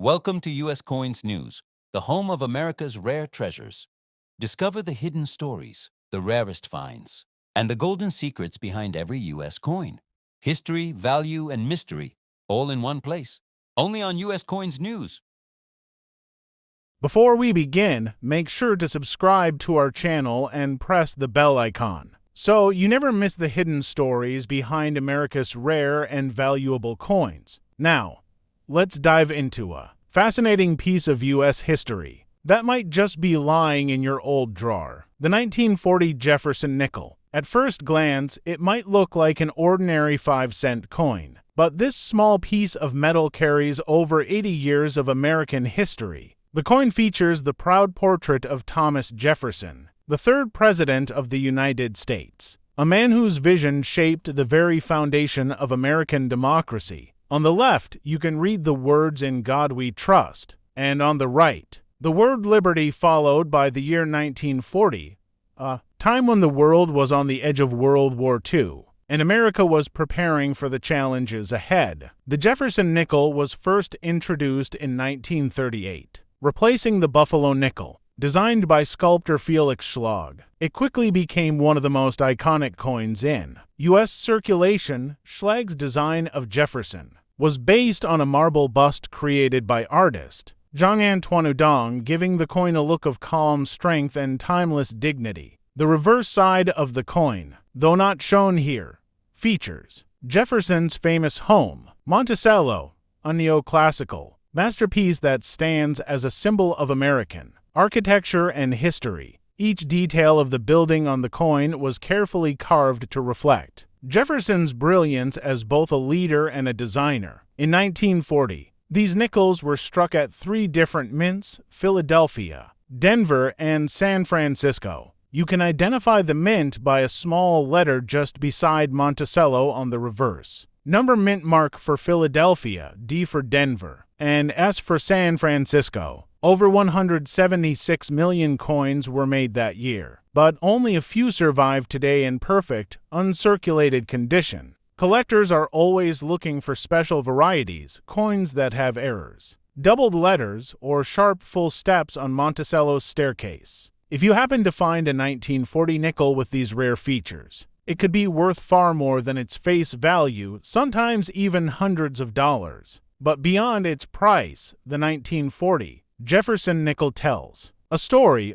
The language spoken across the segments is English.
Welcome to U.S. Coins News, the home of America's rare treasures. Discover the hidden stories, the rarest finds, and the golden secrets behind every U.S. coin. History, value, and mystery, all in one place. Only on U.S. Coins News. Before we begin, make sure to subscribe to our channel and press the bell icon, so you never miss the hidden stories behind America's rare and valuable coins. Now, let's dive into a fascinating piece of U.S. history that might just be lying in your old drawer. The 1940 Jefferson nickel. At first glance, it might look like an ordinary 5-cent coin, but this small piece of metal carries over 80 years of American history. The coin features the proud portrait of Thomas Jefferson, the third president of the United States, a man whose vision shaped the very foundation of American democracy. On the left, you can read the words "In God We Trust," and on the right, the word liberty, followed by the year 1940, a time when the world was on the edge of World War II, and America was preparing for the challenges ahead. The Jefferson nickel was first introduced in 1938, replacing the Buffalo nickel. Designed by sculptor Felix Schlag, it quickly became one of the most iconic coins in U.S. circulation. Schlag's design of Jefferson was based on a marble bust created by artist Jean-Antoine Houdon, giving the coin a look of calm strength and timeless dignity. The reverse side of the coin, though not shown here, features Jefferson's famous home, Monticello, a neoclassical masterpiece that stands as a symbol of American architecture and history. Each detail of the building on the coin was carefully carved to reflect Jefferson's brilliance as both a leader and a designer. In 1940, these nickels were struck at 3 different mints: Philadelphia, Denver, and San Francisco. You can identify the mint by a small letter just beside Monticello on the reverse. Number mint mark for Philadelphia, D for Denver, and S for San Francisco. Over 176 million coins were made that year, but only a few survive today in perfect, uncirculated condition. Collectors are always looking for special varieties, coins that have errors, doubled letters, or sharp full steps on Monticello's staircase. If you happen to find a 1940 nickel with these rare features, it could be worth far more than its face value, sometimes even hundreds of dollars. But beyond its price, the 1940 Jefferson nickel tells a story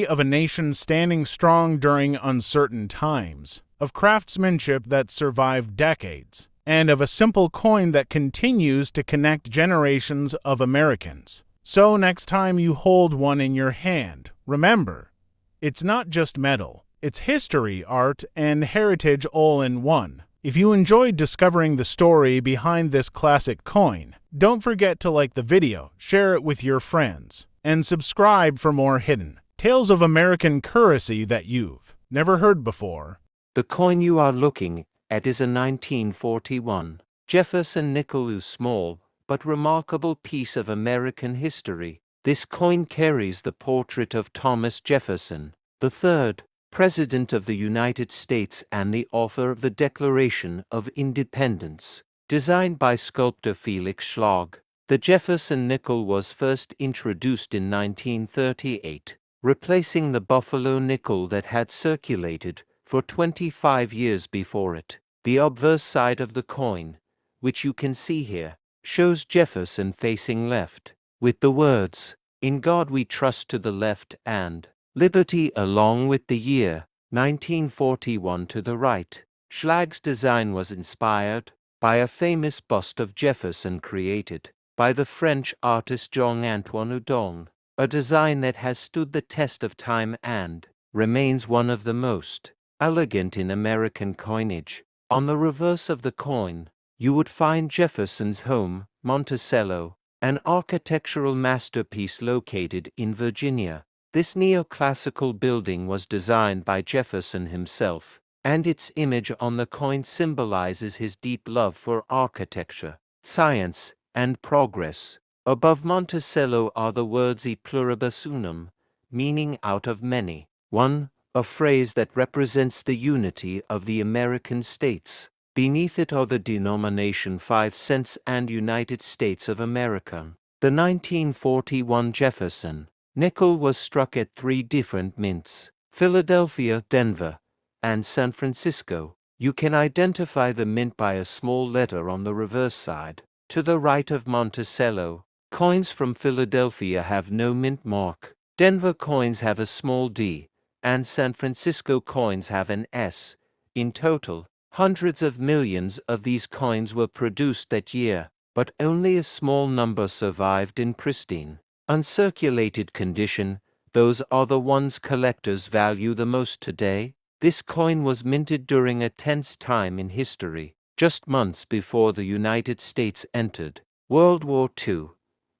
of a nation standing strong during uncertain times, of craftsmanship that survived decades, and of a simple coin that continues to connect generations of Americans. So next time you hold one in your hand, remember, it's not just metal, it's history, art, and heritage all in one. If you enjoyed discovering the story behind this classic coin, don't forget to like the video, share it with your friends, and subscribe for more hidden tales of American currency that you've never heard before. The coin you are looking at is a 1941 Jefferson nickel, a small but remarkable piece of American history. This coin carries the portrait of Thomas Jefferson, the third President of the United States and the author of the Declaration of Independence. Designed by sculptor Felix Schlag, the Jefferson nickel was first introduced in 1938, replacing the Buffalo nickel that had circulated for 25 years before it. The obverse side of the coin, which you can see here, shows Jefferson facing left, with the words, "In God We Trust" to the left and "Liberty" along with the year 1941 to the right. Schlag's design was inspired by a famous bust of Jefferson created by the French artist Jean-Antoine Houdon, a design that has stood the test of time and remains one of the most elegant in American coinage. On the reverse of the coin, you would find Jefferson's home, Monticello, an architectural masterpiece located in Virginia. This neoclassical building was designed by Jefferson himself, and its image on the coin symbolizes his deep love for architecture, science, and progress. Above Monticello are the words "E pluribus unum," meaning "out of many one," a phrase that represents the unity of the American states. Beneath it are the denomination 5 cents and United States of America. The 1941 Jefferson nickel was struck at 3 different mints: Philadelphia, Denver, and San Francisco. You can identify the mint by a small letter on the reverse side. To the right of Monticello, coins from Philadelphia have no mint mark. Denver coins have a small D, and San Francisco coins have an S. In total, hundreds of millions of these coins were produced that year, but only a small number survived in pristine, uncirculated condition. Those are the ones collectors value the most today. This coin was minted during a tense time in history, just months before the United States entered World War II.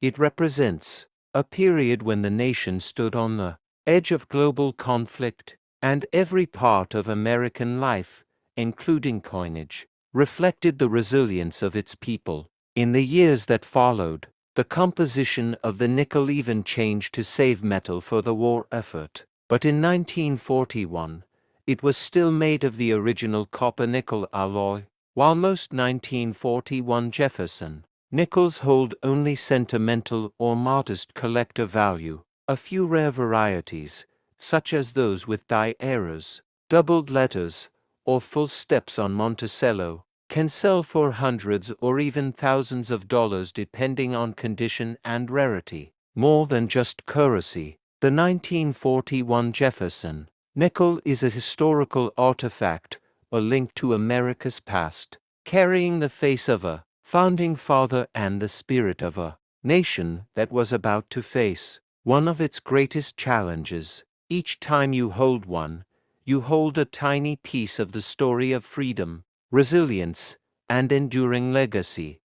It represents a period when the nation stood on the edge of global conflict, and every part of American life, including coinage, reflected the resilience of its people. In the years that followed, the composition of the nickel even changed to save metal for the war effort. But in 1941, it was still made of the original copper-nickel alloy. While most 1941 Jefferson nickels hold only sentimental or modest collector value, a few rare varieties, such as those with die errors, doubled letters, or full steps on Monticello, can sell for hundreds or even thousands of dollars depending on condition and rarity. More than just currency, the 1941 Jefferson nickel is a historical artifact, a link to America's past, carrying the face of a founding father and the spirit of a nation that was about to face one of its greatest challenges. Each time you hold one, you hold a tiny piece of the story of freedom, resilience, and enduring legacy.